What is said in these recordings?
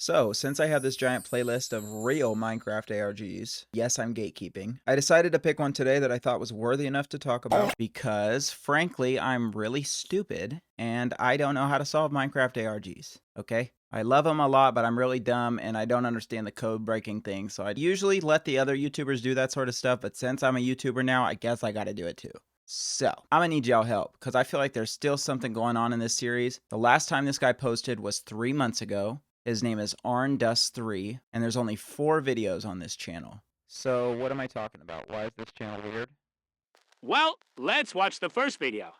So, since I have this giant playlist of real Minecraft ARGs, yes, I'm gatekeeping, I decided to pick one today that I thought was worthy enough to talk about because, frankly, I'm really stupid and I don't know how to solve Minecraft ARGs, okay? I love them a lot, but I'm really dumb and I don't understand the code breaking thing, so I usually let the other YouTubers do that sort of stuff, but since I'm a YouTuber now, I guess I gotta do it too. So, I'm gonna need y'all help because I feel like there's still something going on in this series. The last time this guy posted was 3 months ago. His name is ArnDust3, and there's only 4 videos on this channel. So what am I talking about? Why is this channel weird? Well, let's watch the first video.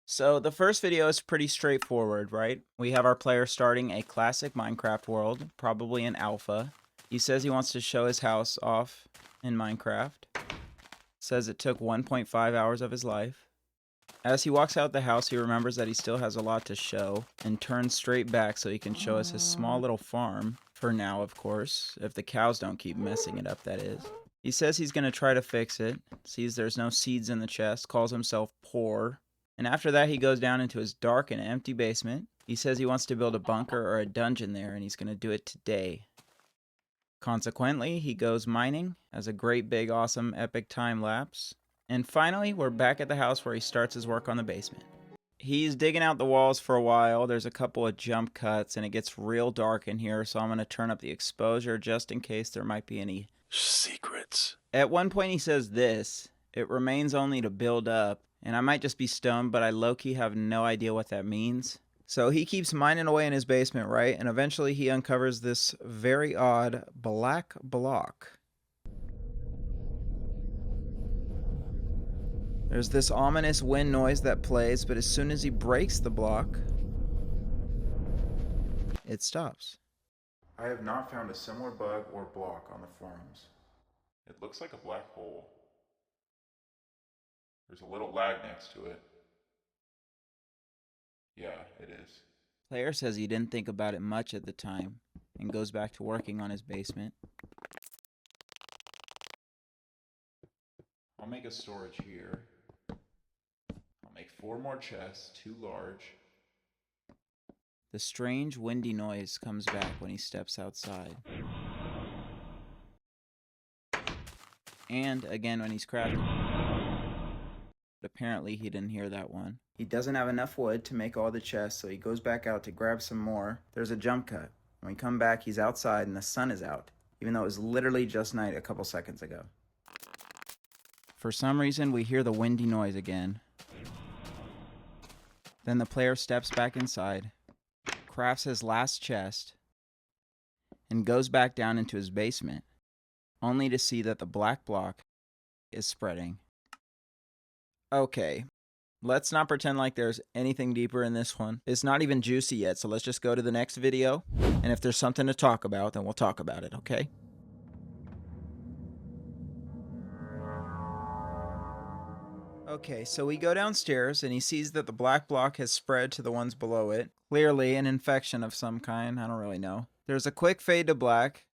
So the first video is pretty straightforward, right? We have our player starting a classic Minecraft world, probably an alpha. He says he wants to show his house off in Minecraft. Says it took 1.5 hours of his life. As he walks out the house, he remembers that he still has a lot to show and turns straight back so he can show us his small little farm. For now, of course. If the cows don't keep messing it up, that is. He says he's going to try to fix it. Sees there's no seeds in the chest. Calls himself poor. And after that, he goes down into his dark and empty basement. He says he wants to build a bunker or a dungeon there, and he's going to do it today. Consequently, he goes mining, has a great big awesome epic time lapse. And finally, we're back at the house where he starts his work on the basement. He's digging out the walls for a while. There's a couple of jump cuts, and it gets real dark in here, so I'm going to turn up the exposure just in case there might be any secrets. At one point he says this, "It remains only to build up," and I might just be stoned, but I low-key have no idea what that means. So he keeps mining away in his basement, right? And eventually he uncovers this very odd black block. There's this ominous wind noise that plays, but as soon as he breaks the block, it stops. I have not found a similar bug or block on the forums. It looks like a black hole. There's a little lag next to it. Yeah, it is. Player says he didn't think about it much at the time and goes back to working on his basement. I'll make a storage here. I'll make 4 more chests, 2 large. The strange windy noise comes back when he steps outside. And again when he's crafting. But apparently he didn't hear that one. He doesn't have enough wood to make all the chests, so he goes back out to grab some more. There's a jump cut. When we come back, he's outside and the sun is out, even though it was literally just night a couple seconds ago. For some reason, we hear the windy noise again. Then the player steps back inside, crafts his last chest, and goes back down into his basement, only to see that the black block is spreading. Okay, let's not pretend like there's anything deeper in this one. It's not even juicy yet, so let's just go to the next video, and if there's something to talk about, then we'll talk about it, okay? Okay, so we go downstairs, and he sees that the black block has spread to the ones below it. Clearly an infection of some kind, I don't really know. There's a quick fade to black.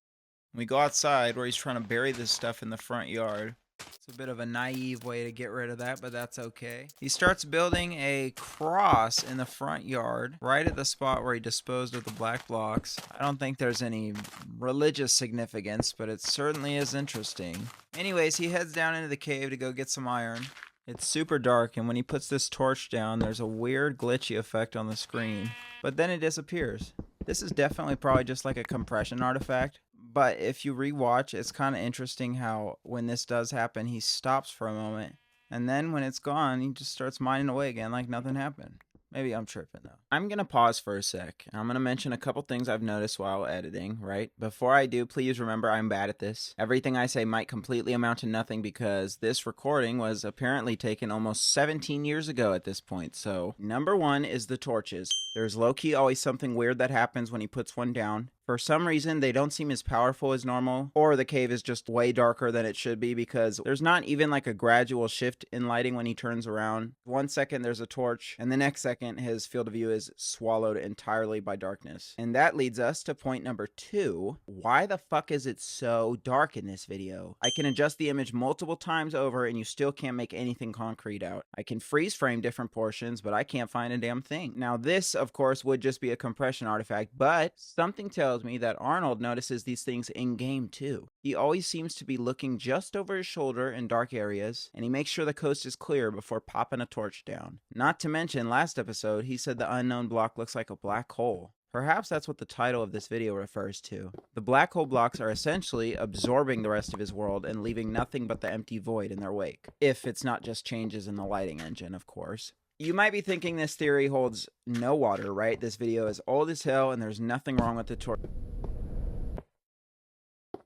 We go outside where he's trying to bury this stuff in the front yard. It's a bit of a naive way to get rid of that, but that's okay. He starts building a cross in the front yard, right at the spot where he disposed of the black blocks. I don't think there's any religious significance, but it certainly is interesting. Anyways, he heads down into the cave to go get some iron. It's super dark, and when he puts this torch down, there's a weird glitchy effect on the screen. But then it disappears. This is definitely probably just like a compression artifact. But if you rewatch, it's kind of interesting how when this does happen, he stops for a moment. And then when it's gone, he just starts mining away again like nothing happened. Maybe I'm tripping though. I'm going to pause for a sec. I'm going to mention a couple things I've noticed while editing, right? Before I do, please remember I'm bad at this. Everything I say might completely amount to nothing because this recording was apparently taken almost 17 years ago at this point. So, number 1 is the torches. There's low-key always something weird that happens when he puts one down. For some reason, they don't seem as powerful as normal, or the cave is just way darker than it should be because there's not even like a gradual shift in lighting when he turns around. 1 second there's a torch, and the next second his field of view is swallowed entirely by darkness. And that leads us to point number 2. Why the fuck is it so dark in this video? I can adjust the image multiple times over and you still can't make anything concrete out. I can freeze frame different portions, but I can't find a damn thing. Now this, of course, would just be a compression artifact, but something tells me that Arnold notices these things in game too. He always seems to be looking just over his shoulder in dark areas, and he makes sure the coast is clear before popping a torch down. Not to mention, last episode, he said the unknown block looks like a black hole. Perhaps that's what the title of this video refers to. The black hole blocks are essentially absorbing the rest of his world and leaving nothing but the empty void in their wake. If it's not just changes in the lighting engine, of course. You might be thinking this theory holds no water, right? This video is old as hell and there's nothing wrong with the torch.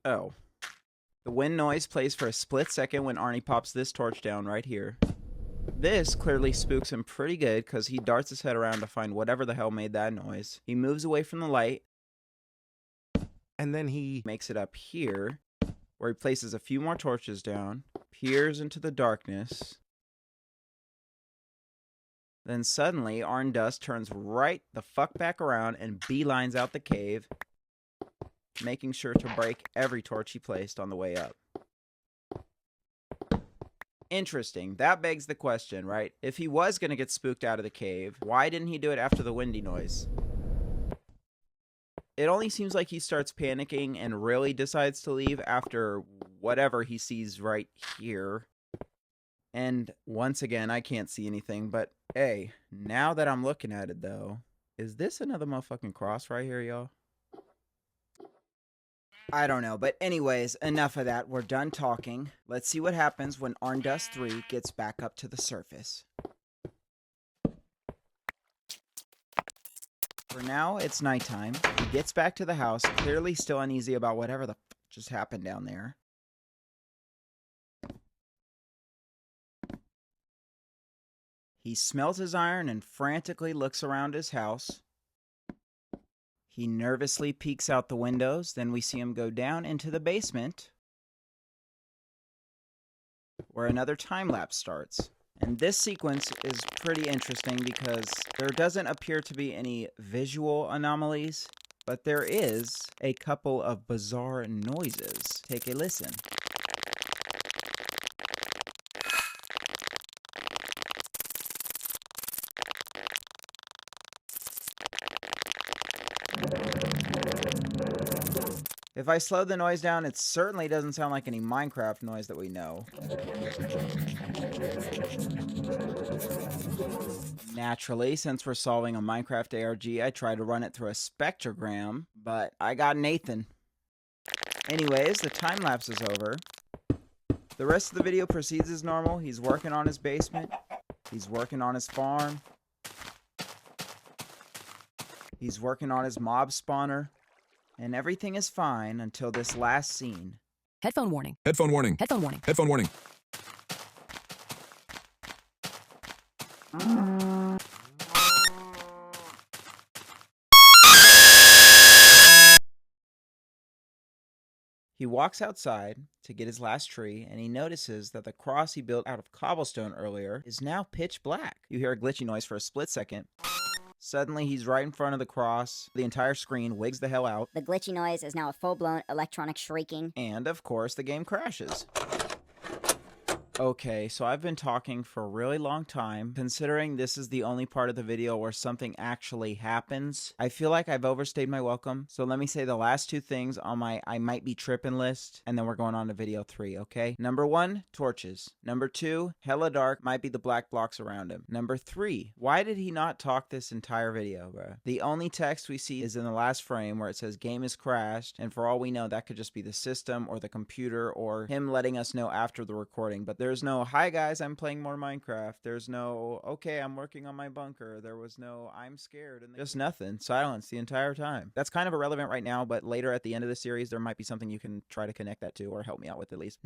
Oh. The wind noise plays for a split second when Arnie pops this torch down right here. This clearly spooks him pretty good because he darts his head around to find whatever the hell made that noise. He moves away from the light. And then he makes it up here, where he places a few more torches down, peers into the darkness. Then suddenly, Arn Dust turns right the fuck back around and beelines out the cave, making sure to break every torch he placed on the way up. Interesting. That begs the question, right? If he was going to get spooked out of the cave, why didn't he do it after the windy noise? It only seems like he starts panicking and really decides to leave after whatever he sees right here. And once again, I can't see anything, but hey, now that I'm looking at it though, is this another motherfucking cross right here, y'all? I don't know, but anyways, enough of that. We're done talking. Let's see what happens when Arndust 3 gets back up to the surface. For now, it's nighttime. He gets back to the house, clearly still uneasy about whatever the f just happened down there. He smells his iron and frantically looks around his house. He nervously peeks out the windows, then we see him go down into the basement, where another time-lapse starts. And this sequence is pretty interesting because there doesn't appear to be any visual anomalies, but there is a couple of bizarre noises. Take a listen. If I slow the noise down, it certainly doesn't sound like any Minecraft noise that we know. Naturally, since we're solving a Minecraft ARG, I tried to run it through a spectrogram, but I got Nathan. Anyways, the time lapse is over. The rest of the video proceeds as normal. He's working on his basement. He's working on his farm. He's working on his mob spawner. And everything is fine until this last scene. Headphone warning. Headphone warning. Headphone warning. Headphone warning. He walks outside to get his last tree, and he notices that the cross he built out of cobblestone earlier is now pitch black. You hear a glitchy noise for a split second. Suddenly, he's right in front of the cross. The entire screen wigs the hell out. The glitchy noise is now a full-blown electronic shrieking. And, of course, the game crashes. Okay, so I've been talking for a really long time. Considering this is the only part of the video where something actually happens, I feel like I've overstayed my welcome. So let me say the last two things on my I might be tripping list, and then we're going on to video 3, okay? Number 1, torches. Number 2, hella dark, might be the black blocks around him. Number 3, why did he not talk this entire video, bro? The only text we see is in the last frame where it says game is crashed, and for all we know, that could just be the system or the computer or him letting us know after the recording, but there's no, hi guys, I'm playing more Minecraft. There's no, okay, I'm working on my bunker. There was no, I'm scared. And just nothing. Silence the entire time. That's kind of irrelevant right now, but later at the end of the series, there might be something you can try to connect that to or help me out with at least.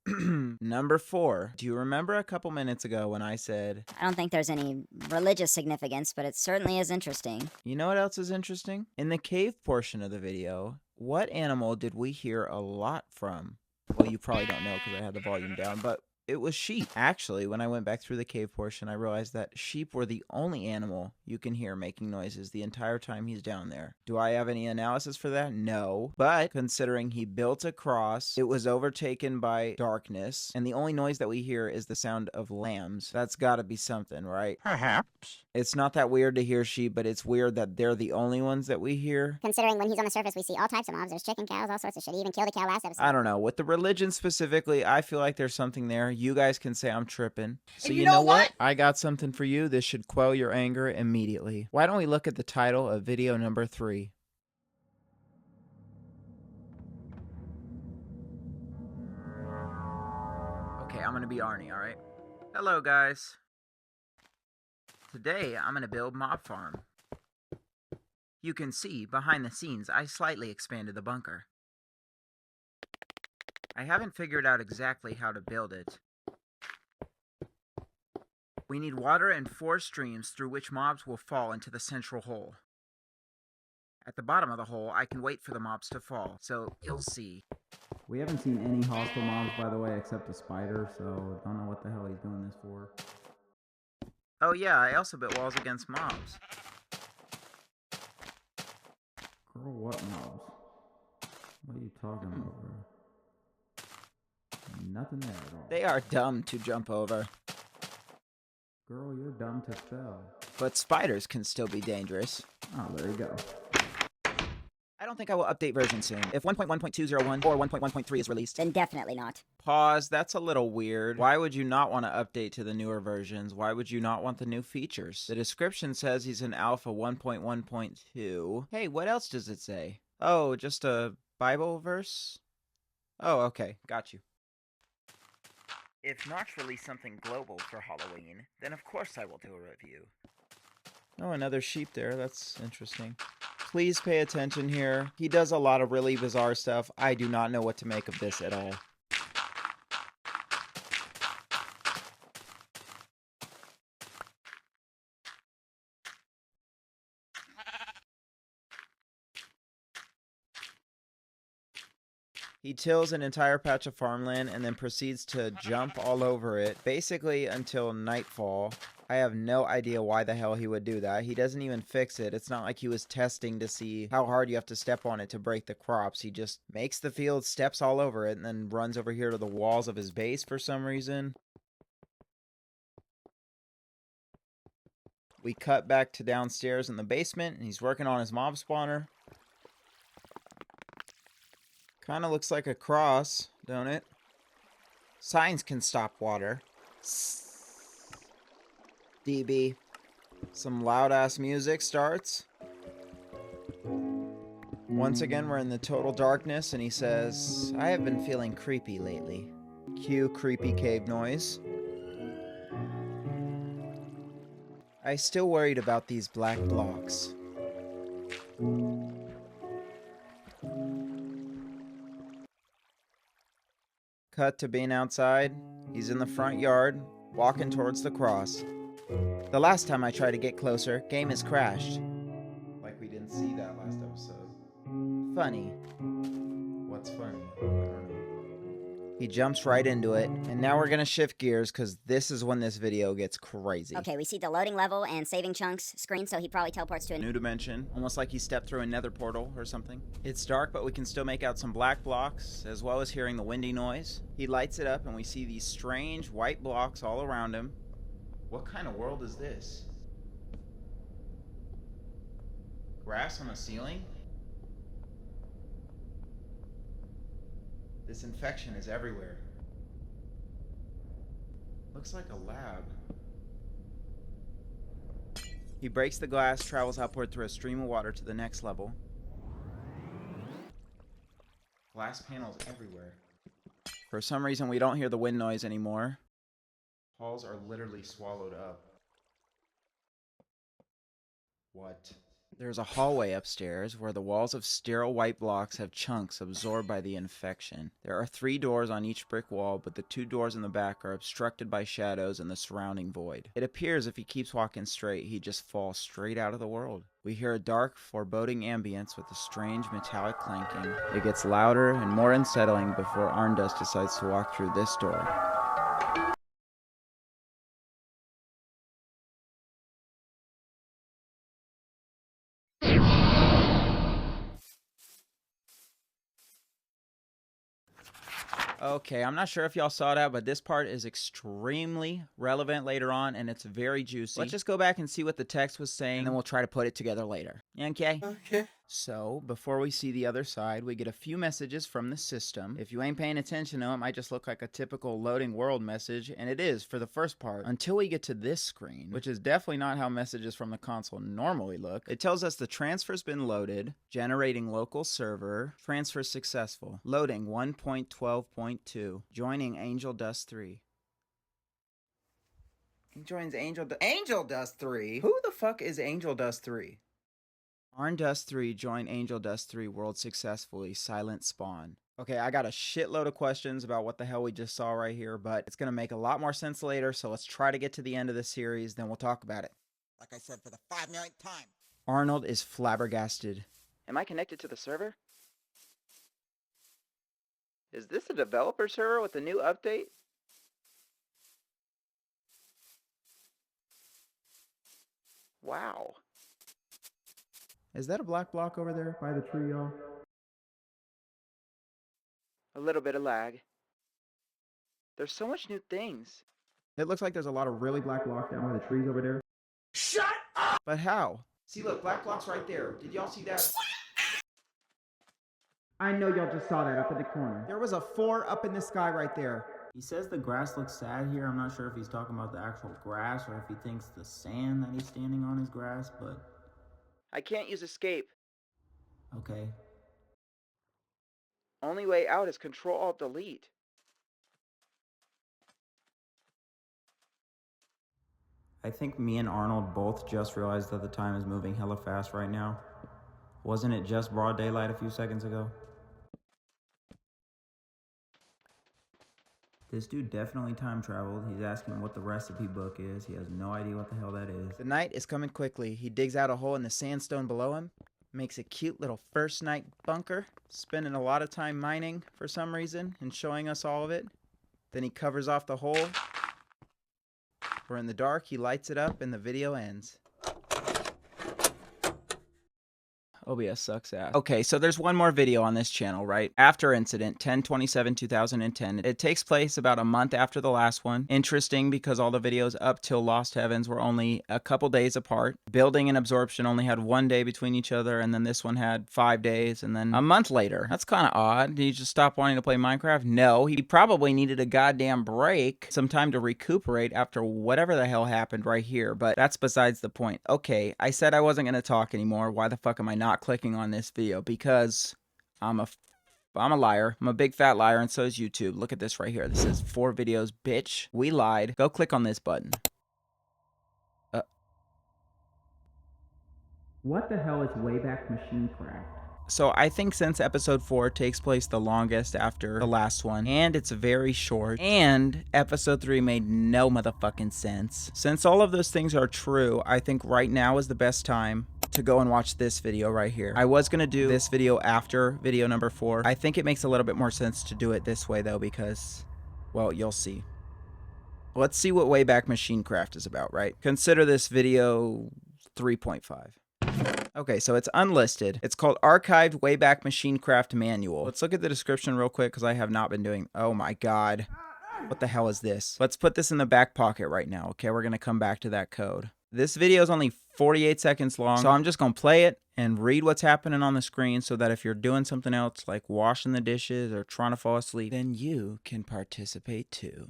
Number 4. Do you remember a couple minutes ago when I said, I don't think there's any religious significance, but it certainly is interesting. you know what else is interesting? In the cave portion of the video, what animal did we hear a lot from? Well, you probably don't know because I had the volume down, but it was sheep. Actually, when I went back through the cave portion, I realized that sheep were the only animal you can hear making noises the entire time he's down there. Do I have any analysis for that? No. But considering he built a cross, it was overtaken by darkness, and the only noise that we hear is the sound of lambs. That's gotta be something, right? Perhaps. It's not that weird to hear sheep, but it's weird that they're the only ones that we hear. Considering when he's on the surface, we see all types of mobs. There's chicken, cows, all sorts of shit. He even killed a cow last episode. I don't know. With the religion specifically, I feel like there's something there. You guys can say I'm tripping. So And you know what? I got something for you. This should quell your anger immediately. Why don't we look at the title of video number 3? Okay, I'm gonna be Arnie, alright? Hello, guys. Today, I'm gonna build Mob Farm. You can see, behind the scenes, I slightly expanded the bunker. I haven't figured out exactly how to build it. We need water and 4 streams through which mobs will fall into the central hole. At the bottom of the hole, I can wait for the mobs to fall, so you'll see. We haven't seen any hostile mobs, by the way, except a spider, so I don't know what the hell he's doing this for. Oh yeah, I also built walls against mobs. Girl, what mobs? What are you talking about, bro? Nothing there at all. They are dumb to jump over. Girl, you're dumb to spell. But spiders can still be dangerous. Oh, there you go. I don't think I will update version soon. If 1.1.201 or 1.1.3 is released, Then definitely not. pause. That's a little weird. Why would you not want to update to the newer versions? Why would you not want the new features? The description says he's in alpha 1.1.2. Hey, what else does it say? Oh, just a Bible verse? Oh, okay. Got you. If Notch released something global for Halloween, then of course I will do a review. Oh, another sheep there. That's interesting. Please pay attention here. He does a lot of really bizarre stuff. I do not know what to make of this at all. He tills an entire patch of farmland and then proceeds to jump all over it, basically until nightfall. I have no idea why the hell he would do that. He doesn't even fix it. It's not like he was testing to see how hard you have to step on it to break the crops. He just makes the field, steps all over it, and then runs over here to the walls of his base for some reason. We cut back to downstairs in the basement, and he's working on his mob spawner. Kind of looks like a cross, don't it? Signs can stop water. DB. Some loud-ass music starts. Once again, we're in the total darkness, and he says, I have been feeling creepy lately. Cue creepy cave noise. I still worried about these black blocks. Cut to being outside. He's in the front yard, walking towards the cross. The last time I tried to get closer, game has crashed. Like we didn't see that last episode. Funny. What's funny? I don't know. He jumps right into it, and now we're gonna shift gears because this is when this video gets crazy. Okay, we see the loading level and saving chunks screen, so he probably teleports to a New dimension, almost like he stepped through a nether portal or something. It's dark, but we can still make out some black blocks, as well as hearing the windy noise. He lights it up, and we see these strange white blocks all around him. What kind of world is this? Grass on the ceiling? This infection is everywhere. Looks like a lab. He breaks the glass, travels upward through a stream of water to the next level. Glass panels everywhere. For some reason, we don't hear the wind noise anymore. Halls are literally swallowed up. What? There's a hallway upstairs where the walls of sterile white blocks have chunks absorbed by the infection. There are 3 doors on each brick wall, but the 2 doors in the back are obstructed by shadows and the surrounding void. It appears if he keeps walking straight, he'd just fall straight out of the world. We hear a dark, foreboding ambience with a strange metallic clanking. It gets louder and more unsettling before Arndust decides to walk through this door. Okay, I'm not sure if y'all saw that, but this part is extremely relevant later on, and it's very juicy. Let's just go back and see what the text was saying, and then we'll try to put it together later. Okay? Okay. So, before we see the other side, we get a few messages from the system. If you ain't paying attention to them, it might just look like a typical loading world message, and it is for the first part, until we get to this screen, which is definitely not how messages from the console normally look. It tells us the transfer's been loaded, generating local server, transfer successful, loading 1.12.2, joining Angel Dust 3. He joins Angel Dust 3? Who the fuck is Angel Dust 3? Arndust 3 joined Angel Dust 3 world successfully. Silent spawn. Okay, I got a shitload of questions about what the hell we just saw right here, but it's going to make a lot more sense later, so let's try to get to the end of the series, then we'll talk about it. Like I said for the 5 millionth time. Arnold is flabbergasted. Am I connected to the server? Is this a developer server with a new update? Wow. Is that a black block over there by the tree, y'all? A little bit of lag. There's so much new things. It looks like there's a lot of really black blocks down by the trees over there. Shut up! But how? See, look, black blocks right there. Did y'all see that? I know y'all just saw that up in the corner. There was a 4 up in the sky right there. He says the grass looks sad here. I'm not sure if he's talking about the actual grass or if he thinks the sand that he's standing on is grass, but... I can't use escape. Okay. Only way out is Control-Alt-Delete. I think me and Arnold both just realized that the time is moving hella fast right now. Wasn't it just broad daylight a few seconds ago? This dude definitely time traveled. He's asking what the recipe book is. He has no idea what the hell that is. The night is coming quickly. He digs out a hole in the sandstone below him, makes a cute little first night bunker, spending a lot of time mining for some reason and showing us all of it. Then he covers off the hole. We're in the dark, he lights it up, and the video ends. OBS sucks ass. Okay, so there's one more video on this channel, right? After Incident, 10/27/2010. It takes place about a month after the last one. Interesting because all the videos up till Lost Heavens were only a couple days apart. Building and Absorption only had 1 day between each other, and then this one had 5 days, and then a month later. That's kind of odd. Did he just stop wanting to play Minecraft? No, he probably needed a goddamn break, some time to recuperate after whatever the hell happened right here, but that's besides the point. Okay, I said I wasn't going to talk anymore. Why the fuck am I not clicking on this video? Because I'm a liar. I'm a big fat liar, and so is YouTube. Look at this right here. This is 4 videos. Bitch, we lied. Go click on this button. What the hell is WaybackMachineCraft? So I think since episode 4 takes place the longest after the last one, and it's very short, and episode 3 made no motherfucking sense. Since all of those things are true, I think right now is the best time to go and watch this video right here. I was gonna do this video after video number 4. I think it makes a little bit more sense to do it this way though, because, well, you'll see. Let's see what WaybackMachineCraft is about, right? Consider this video 3.5. Okay, so it's unlisted. It's called Archived WaybackMachineCraft Manual. Let's look at the description real quick because I have not been doing... Oh my god. What the hell is this? Let's put this in the back pocket right now, okay? We're going to come back to that code. This video is only 48 seconds long, so I'm just going to play it and read what's happening on the screen so that if you're doing something else like washing the dishes or trying to fall asleep, then you can participate too.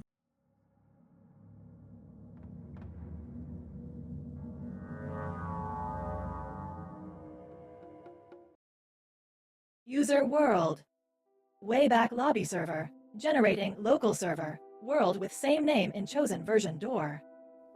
User world. Wayback lobby server. Generating local server. World with same name in chosen version door.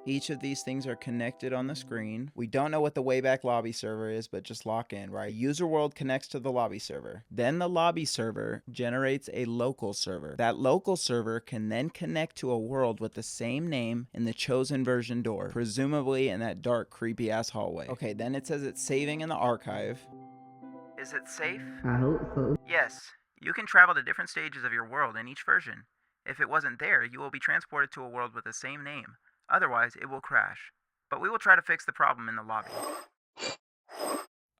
Each of these things are connected on the screen. We don't know what the Wayback lobby server is, but just lock in, right? User world connects to the lobby server. Then the lobby server generates a local server. That local server can then connect to a world with the same name in the chosen version door, presumably in that dark, creepy ass hallway. Okay, then it says it's saving in the archive. Is it safe? I hope so. Yes. You can travel to different stages of your world in each version. If it wasn't there, you will be transported to a world with the same name. Otherwise, it will crash. But we will try to fix the problem in the lobby.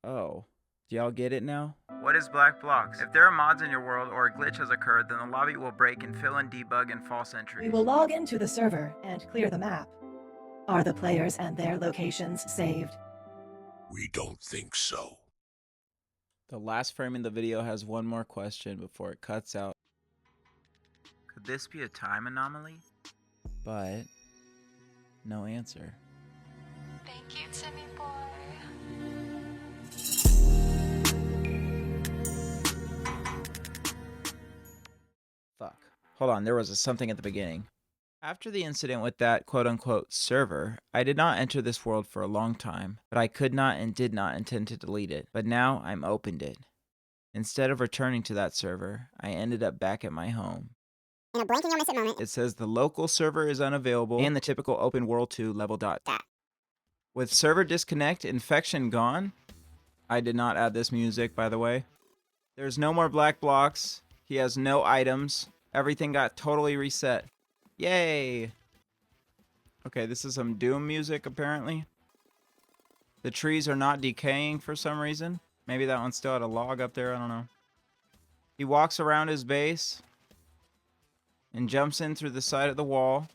Oh. Do y'all get it now? What is black blocks? If there are mods in your world or a glitch has occurred, then the lobby will break and fill in debug and false entries. We will log into the server and clear the map. Are the players and their locations saved? We don't think so. The last frame in the video has one more question before it cuts out. Could this be a time anomaly? But no answer. Thank you, Timmy boy. Fuck. Hold on, there was something at the beginning. After the incident with that quote-unquote server, I did not enter this world for a long time, but I could not and did not intend to delete it. But now I'm opened it. Instead of returning to that server, I ended up back at my home. In a blink and you'll miss it moment. It says the local server is unavailable and the typical open world 2 level dot. With server disconnect, infection gone. I did not add this music, by the way. There's no more black blocks. He has no items. Everything got totally reset. Yay! Okay, this is some Doom music, apparently. The trees are not decaying for some reason. Maybe that one still had a log up there, I don't know. He walks around his base and jumps in through the side of the wall.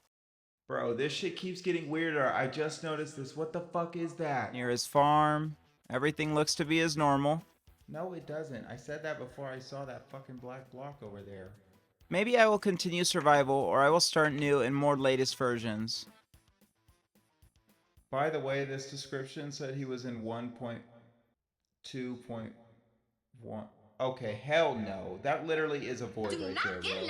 Bro, this shit keeps getting weirder. I just noticed this. What the fuck is that? Near his farm. Everything looks to be as normal. No, it doesn't. I said that before I saw that fucking black block over there. Maybe I will continue survival, or I will start new in more latest versions. By the way, this description said he was in 1.2.1. Okay, hell no. That literally is a void right there, bro.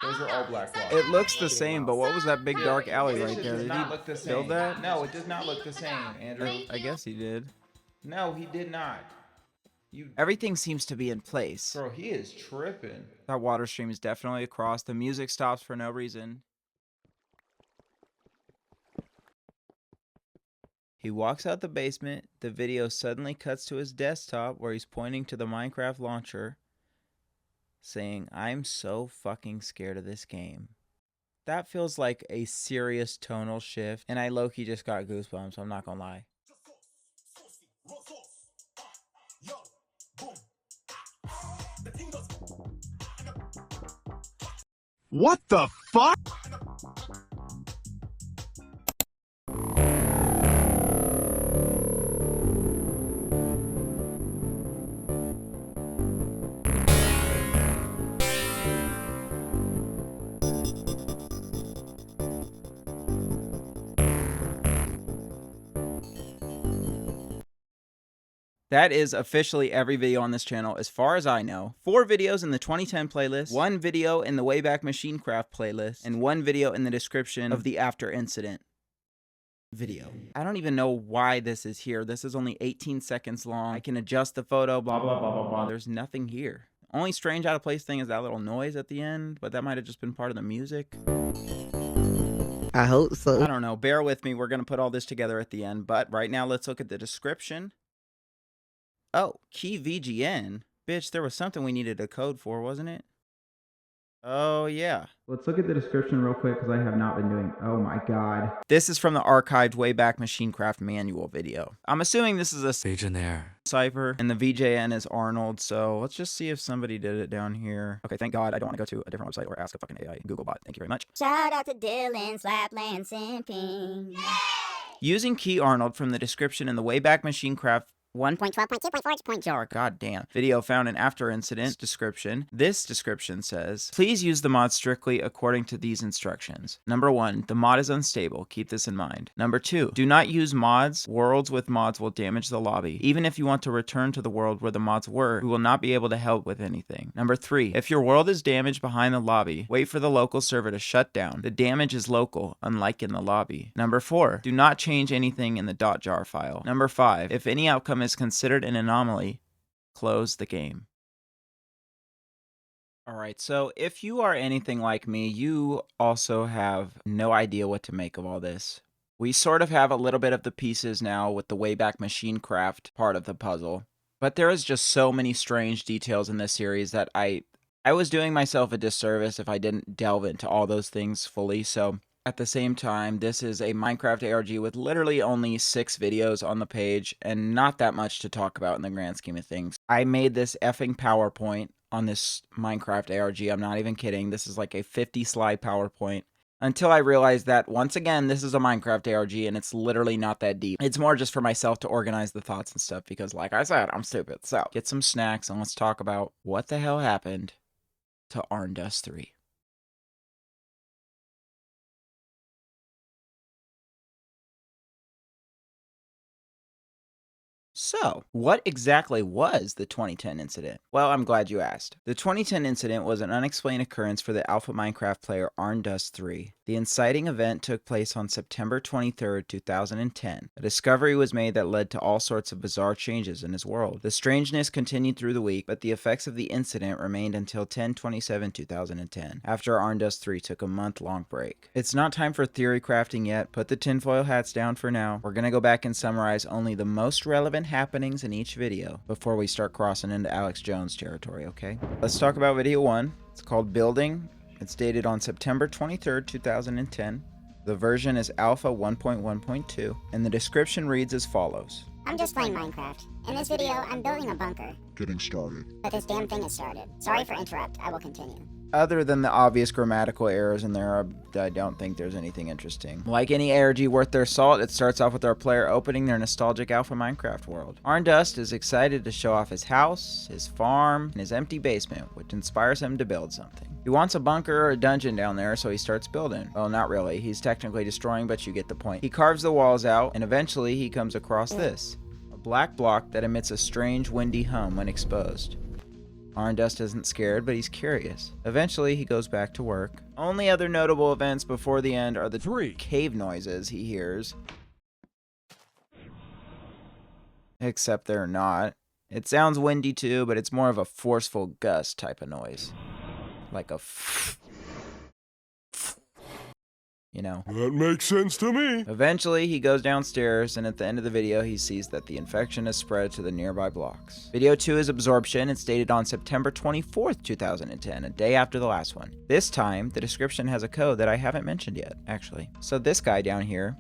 Those are all black blocks. It looks the same, but what was that big dark alley right there? Did Did not look the he build same. that? No, it does not look the same, Andrew. I guess he did. No, he did not. Everything seems to be in place. Bro, he is tripping. That water stream is definitely across. The music stops for no reason. He walks out the basement. The video suddenly cuts to his desktop where he's pointing to the Minecraft launcher, saying, "I'm so fucking scared of this game." That feels like a serious tonal shift, and I low-key just got goosebumps, I'm not gonna lie. What the fuck? That is officially every video on this channel as far as I know. 4 videos in the 2010 playlist, 1 video in the WaybackMachineCraft playlist, and 1 video in the description of the after incident video. I don't even know why this is here. This is only 18 seconds long. I can adjust the photo, blah, blah, blah, blah, blah. There's nothing here. Only strange out of place thing is that little noise at the end, but that might have just been part of the music. I hope so. I don't know. Bear with me. We're going to put all this together at the end, but right now let's look at the description. Oh, key VGN. Bitch, there was something we needed a code for, wasn't it? Oh, yeah. Let's look at the description real quick because I have not been doing... Oh my god. This is from the archived WaybackMachineCraft manual video. I'm assuming this is a cipher, and the VJN is Arnold, so let's just see if somebody did it down here. Okay, thank God I don't want to go to a different website or ask a fucking AI Google bot. Thank you very much. Shout out to Dylan, Slapland, Simping. Using key Arnold from the description in the WaybackMachineCraft 1.12.2.4.jar. God damn. Video found an after incident description. This description says, please use the mod strictly according to these instructions. Number 1, the mod is unstable. Keep this in mind. Number 2, do not use mods. Worlds with mods will damage the lobby. Even if you want to return to the world where the mods were, we will not be able to help with anything. Number 3, if your world is damaged behind the lobby, wait for the local server to shut down. The damage is local, unlike in the lobby. Number 4, do not change anything in the .jar file. Number 5, if any outcome is considered an anomaly, close the game. Alright, so if you are anything like me, you also have no idea what to make of all this. We sort of have a little bit of the pieces now with the WaybackMachineCraft part of the puzzle, but there is just so many strange details in this series that I was doing myself a disservice if I didn't delve into all those things fully, so at the same time, this is a Minecraft ARG with literally only 6 videos on the page and not that much to talk about in the grand scheme of things. I made this effing PowerPoint on this Minecraft ARG. I'm not even kidding. This is like a 50-slide PowerPoint. Until I realized that, once again, this is a Minecraft ARG and it's literally not that deep. It's more just for myself to organize the thoughts and stuff because, like I said, I'm stupid. So, get some snacks and let's talk about what the hell happened to Arndust 3. So, what exactly was the 2010 incident? Well, I'm glad you asked. The 2010 incident was an unexplained occurrence for the alpha Minecraft player Arndust 3. The inciting event took place on September 23, 2010. A discovery was made that led to all sorts of bizarre changes in his world. The strangeness continued through the week, but the effects of the incident remained until 10/27/2010, after Arndust 3 took a month-long break. It's not time for theory crafting yet. Put the tinfoil hats down for now. We're gonna go back and summarize only the most relevant happenings in each video before we start crossing into Alex Jones territory, okay? Let's talk about video 1. It's called Building. It's dated on September 23rd, 2010. The version is Alpha 1.1.2, and the description reads as follows. I'm just playing Minecraft. In this video, I'm building a bunker. Getting started. But this damn thing has started. Sorry for interrupt. I will continue. Other than the obvious grammatical errors in there, I don't think there's anything interesting. Like any ARG worth their salt, it starts off with our player opening their nostalgic alpha Minecraft world. Arndust is excited to show off his house, his farm, and his empty basement, which inspires him to build something. He wants a bunker or a dungeon down there, so he starts building. Well, not really. He's technically destroying, but you get the point. He carves the walls out, and eventually he comes across this. A black block that emits a strange windy hum when exposed. Arndust isn't scared, but he's curious. Eventually, he goes back to work. Only other notable events before the end are the 3 cave noises he hears. Except they're not. It sounds windy too, but it's more of a forceful gust type of noise. Like a you know. That makes sense to me. Eventually, he goes downstairs, and at the end of the video, he sees that the infection has spread to the nearby blocks. Video 2 is Absorption. It's dated on September 24th, 2010, a day after the last one. This time, the description has a code that I haven't mentioned yet, actually. So this guy down here,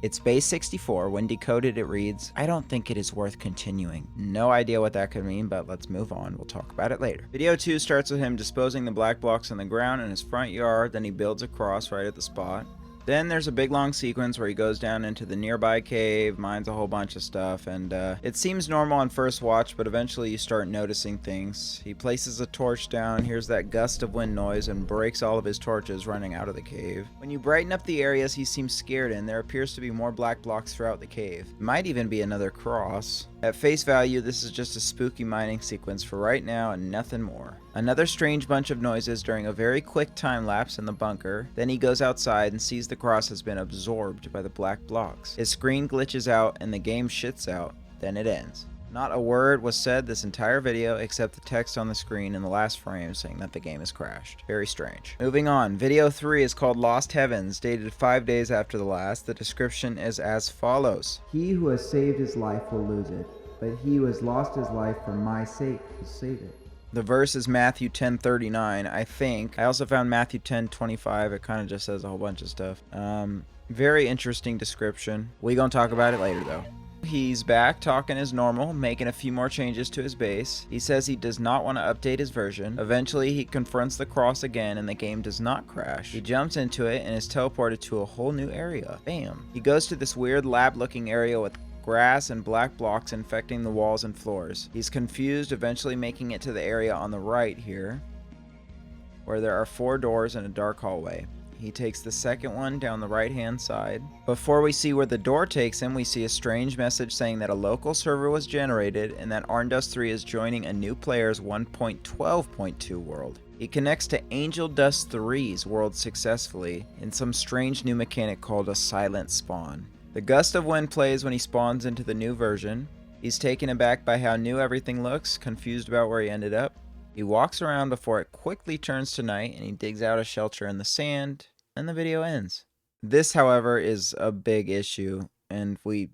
it's base 64. When decoded, it reads, I don't think it is worth continuing. No idea what that could mean, but let's move on. We'll talk about it later. Video 2 starts with him disposing the black blocks on the ground in his front yard, then he builds a cross right at the spot. Then there's a big long sequence where he goes down into the nearby cave, mines a whole bunch of stuff, and it seems normal on first watch, but eventually you start noticing things. He places a torch down, hears that gust of wind noise, and breaks all of his torches running out of the cave. When you brighten up the areas he seems scared in, there appears to be more black blocks throughout the cave. It might even be another cross. At face value, this is just a spooky mining sequence for right now and nothing more. Another strange bunch of noises during a very quick time lapse in the bunker. Then he goes outside and sees the cross has been absorbed by the black blocks. His screen glitches out and the game shits out. Then it ends. Not a word was said this entire video except the text on the screen in the last frame saying that the game has crashed. Very strange. Moving on, video 3 is called Lost Heavens, dated 5 days after the last. The description is as follows. He who has saved his life will lose it, but he who has lost his life for my sake will save it. The verse is Matthew 10:39, I think. I also found Matthew 10:25. It kind of just says a whole bunch of stuff. Very interesting description. We gonna talk about it later though. He's back talking as normal, making a few more changes to his base. He says he does not want to update his version. Eventually, he confronts the cross again and the game does not crash. He jumps into it and is teleported to a whole new area. Bam. He goes to this weird lab-looking area with grass and black blocks infecting the walls and floors. He's confused, eventually making it to the area on the right here, where there are 4 doors and a dark hallway. He takes the second one down the right hand side. Before we see where the door takes him, we see a strange message saying that a local server was generated and that Arndust 3 is joining a new player's 1.12.2 world. He connects to Angel Dust 3's world successfully in some strange new mechanic called a silent spawn. The gust of wind plays when he spawns into the new version. He's taken aback by how new everything looks, confused about where he ended up. He walks around before it quickly turns to night, and he digs out a shelter in the sand, and the video ends. This, however, is a big issue, and we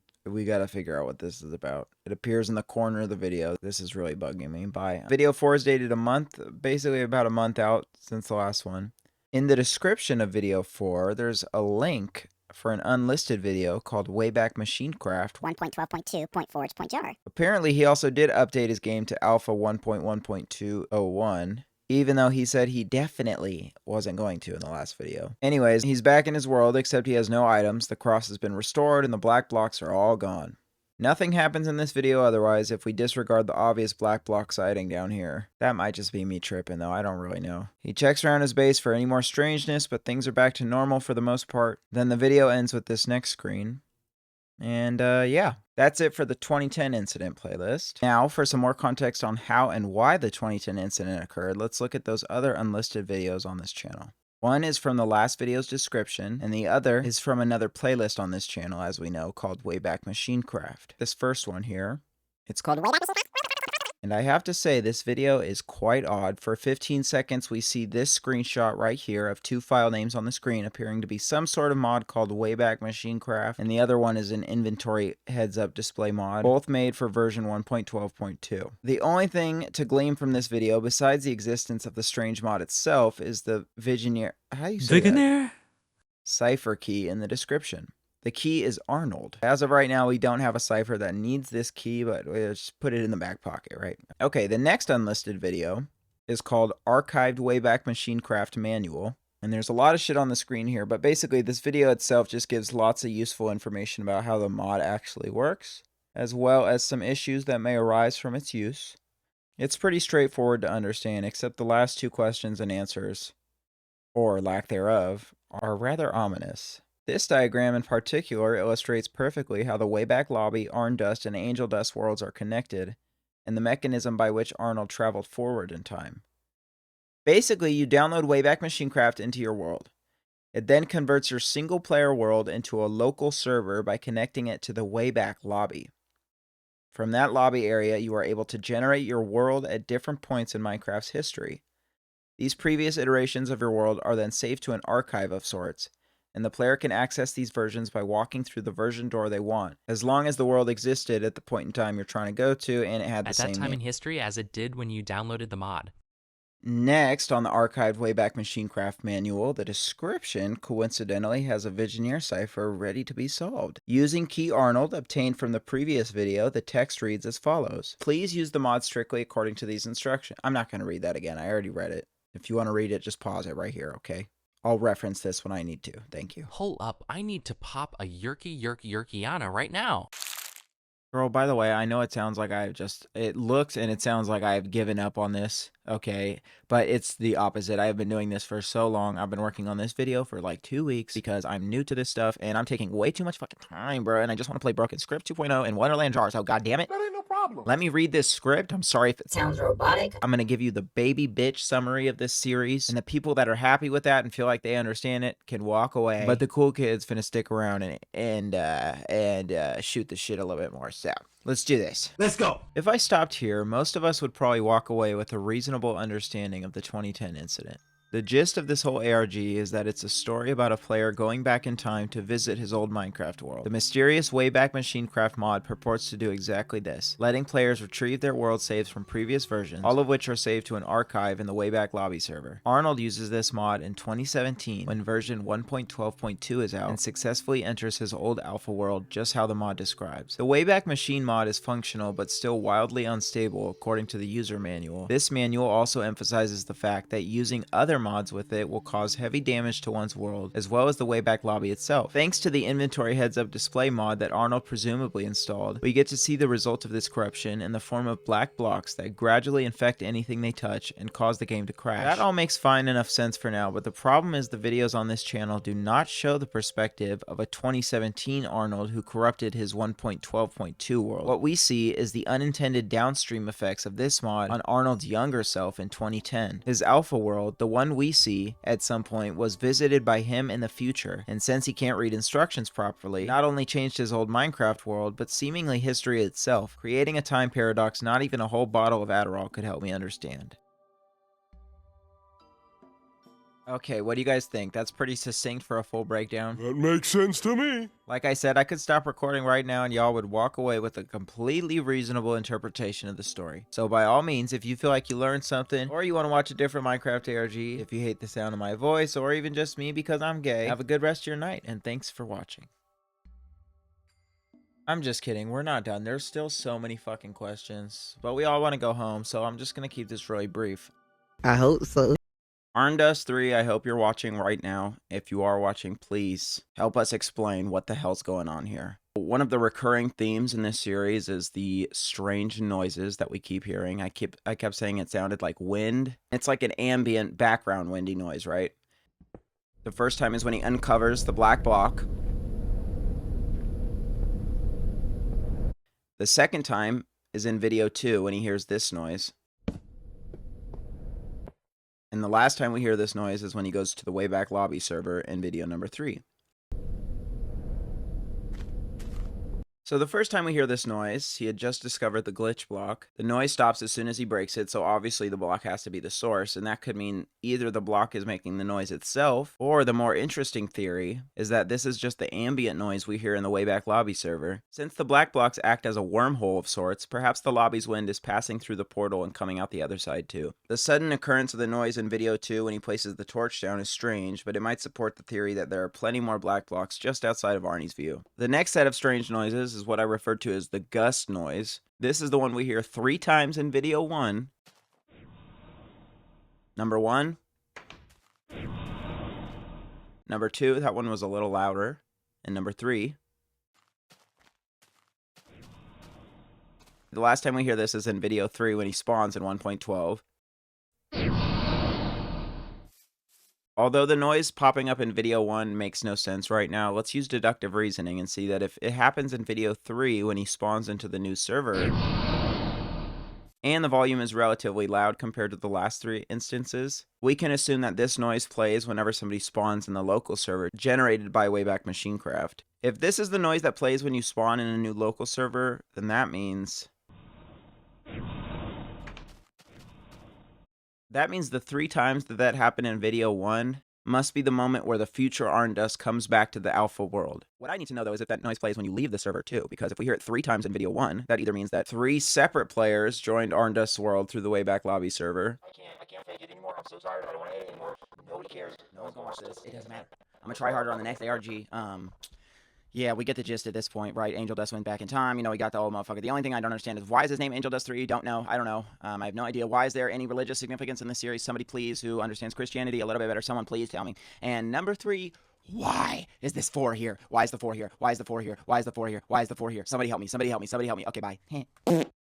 gotta figure out what this is about. It appears in the corner of the video. This is really bugging me. Bye. Video 4 is dated a month, basically about a month out since the last one. In the description of video 4, there's a link for an unlisted video called WaybackMachineCraft 1.12.2.4.jar. Apparently, he also did update his game to Alpha 1.1.201, even though he said he definitely wasn't going to in the last video. Anyways, he's back in his world, except he has no items, the cross has been restored, and the black blocks are all gone. Nothing happens in this video otherwise if we disregard the obvious black block sighting down here. That might just be me tripping though, I don't really know. He checks around his base for any more strangeness, but things are back to normal for the most part. Then the video ends with this next screen. And yeah, that's it for the 2010 incident playlist. Now, for some more context on how and why the 2010 incident occurred, let's look at those other unlisted videos on this channel. One is from the last video's description, and the other is from another playlist on this channel, as we know, called WaybackMachineCraft. This first one here, it's called WaybackMachineCraft. And I have to say, this video is quite odd. For 15 seconds, we see this screenshot right here of 2 file names on the screen appearing to be some sort of mod called WaybackMachineCraft, and the other one is an inventory heads-up display mod, both made for version 1.12.2. The only thing to glean from this video, besides the existence of the strange mod itself, is the Vigenere, how do you say that? Cipher key in the description. The key is Arnold. As of right now, we don't have a cipher that needs this key, but we'll just put it in the back pocket, right? Okay, the next unlisted video is called Archived WaybackMachineCraft Manual. And there's a lot of shit on the screen here, but basically this video itself just gives lots of useful information about how the mod actually works, as well as some issues that may arise from its use. It's pretty straightforward to understand, except the last 2 questions and answers, or lack thereof, are rather ominous. This diagram in particular illustrates perfectly how the Wayback Lobby, Arndust, and Angel Dust worlds are connected, and the mechanism by which Arnold traveled forward in time. Basically, you download WaybackMachineCraft into your world. It then converts your single-player world into a local server by connecting it to the Wayback Lobby. From that lobby area, you are able to generate your world at different points in Minecraft's history. These previous iterations of your world are then saved to an archive of sorts, and the player can access these versions by walking through the version door they want, as long as the world existed at the point in time you're trying to go to and it had the same at that time name in history as it did when you downloaded the mod. Next, on the archived WaybackMachineCraft manual, the description coincidentally has a Vigenere cipher ready to be solved. Using key Arnold obtained from the previous video, the text reads as follows. Please use the mod strictly according to these instructions. I'm not going to read that again. I already read it. If you want to read it, just pause it right here, okay? I'll reference this when I need to. Thank you. Hold up, I need to pop a Yerkiana right now. Girl, by the way, I know it sounds like it looks and it sounds like I've given up on this, okay? But it's the opposite. I have been doing this for so long. I've been working on this video for like 2 weeks because I'm new to this stuff and I'm taking way too much fucking time, bro. And I just want to play Broken Script 2.0 and Wonderland Jar, so goddamn it. That ain't no problem. Let me read this script. I'm sorry if it Sounds robotic. I'm going to give you the baby bitch summary of this series, and the people that are happy with that and feel like they understand it can walk away. But the cool kids finna stick around and shoot the shit a little bit more. So let's do this. Let's go. If I stopped here, most of us would probably walk away with a reasonable understanding of the 2010 incident. The gist of this whole ARG is that it's a story about a player going back in time to visit his old Minecraft world. The mysterious WaybackMachineCraft mod purports to do exactly this, letting players retrieve their world saves from previous versions, all of which are saved to an archive in the Wayback Lobby server. Arnold uses this mod in 2017 when version 1.12.2 is out and successfully enters his old alpha world just how the mod describes. The Wayback Machine mod is functional but still wildly unstable according to the user manual. This manual also emphasizes the fact that using other mods with it will cause heavy damage to one's world, as well as the Wayback lobby itself. Thanks to the inventory heads-up display mod that Arnold presumably installed, we get to see the result of this corruption in the form of black blocks that gradually infect anything they touch and cause the game to crash. That all makes fine enough sense for now, but the problem is the videos on this channel do not show the perspective of a 2017 Arnold who corrupted his 1.12.2 world. What we see is the unintended downstream effects of this mod on Arnold's younger self in 2010. His alpha world, the one we see at some point, was visited by him in the future, and since he can't read instructions properly, not only changed his old Minecraft world, but seemingly history itself, creating a time paradox not even a whole bottle of Adderall could help me understand. Okay, what do you guys think? That's pretty succinct for a full breakdown. That makes sense to me. Like I said, I could stop recording right now and y'all would walk away with a completely reasonable interpretation of the story. So by all means, if you feel like you learned something, or you want to watch a different Minecraft ARG, if you hate the sound of my voice, or even just me because I'm gay, have a good rest of your night, and thanks for watching. I'm just kidding, we're not done. There's still so many fucking questions, but we all want to go home, so I'm just gonna keep this really brief. I hope so. Arndust 3, I hope you're watching right now. If you are watching, please help us explain what the hell's going on here. One of the recurring themes in this series is the strange noises that we keep hearing. I kept saying it sounded like wind. It's like an ambient background windy noise, right? The first time is when he uncovers the black block. The second time is in video 2 when he hears this noise. And the last time we hear this noise is when he goes to the Wayback Lobby server in video number 3. So the first time we hear this noise, he had just discovered the glitch block. The noise stops as soon as he breaks it, so obviously the block has to be the source, and that could mean either the block is making the noise itself, or the more interesting theory is that this is just the ambient noise we hear in the Wayback Lobby server. Since the black blocks act as a wormhole of sorts, perhaps the lobby's wind is passing through the portal and coming out the other side too. The sudden occurrence of the noise in video 2 when he places the torch down is strange, but it might support the theory that there are plenty more black blocks just outside of Arnie's view. The next set of strange noises is what I referred to as the gust noise. This is the one we hear 3 times in video 1. Number 1. Number 2, that one was a little louder. And number 3. The last time we hear this is in video 3 when he spawns in 1.12. Although the noise popping up in video 1 makes no sense right now, let's use deductive reasoning and see that if it happens in video 3 when he spawns into the new server, and the volume is relatively loud compared to the last 3 instances, we can assume that this noise plays whenever somebody spawns in the local server generated by WaybackMachineCraft. If this is the noise that plays when you spawn in a new local server, then that means the 3 times that happened in video 1 must be the moment where the future Arndust comes back to the alpha world. What I need to know, though, is if that noise plays when you leave the server, too, because if we hear it 3 times in video 1, that either means that 3 separate players joined Arndust's world through the Wayback Lobby server. I can't fake it anymore. I'm so tired. I don't want to edit anymore. Nobody cares. No one's gonna watch this. It doesn't matter. I'm gonna try harder on the next ARG. Yeah, we get the gist at this point, right? Angel Dust went back in time. You know, we got the old motherfucker. The only thing I don't understand is why is his name Angel Dust 3? Don't know. I don't know. I have no idea. Why is there any religious significance in this series? Somebody please, who understands Christianity a little bit better, someone please tell me. And number 3, why is this 4 here? Why is the 4 here? Why is the 4 here? Why is the 4 here? Why is the 4 here? Somebody help me. Somebody help me. Somebody help me. Okay, bye.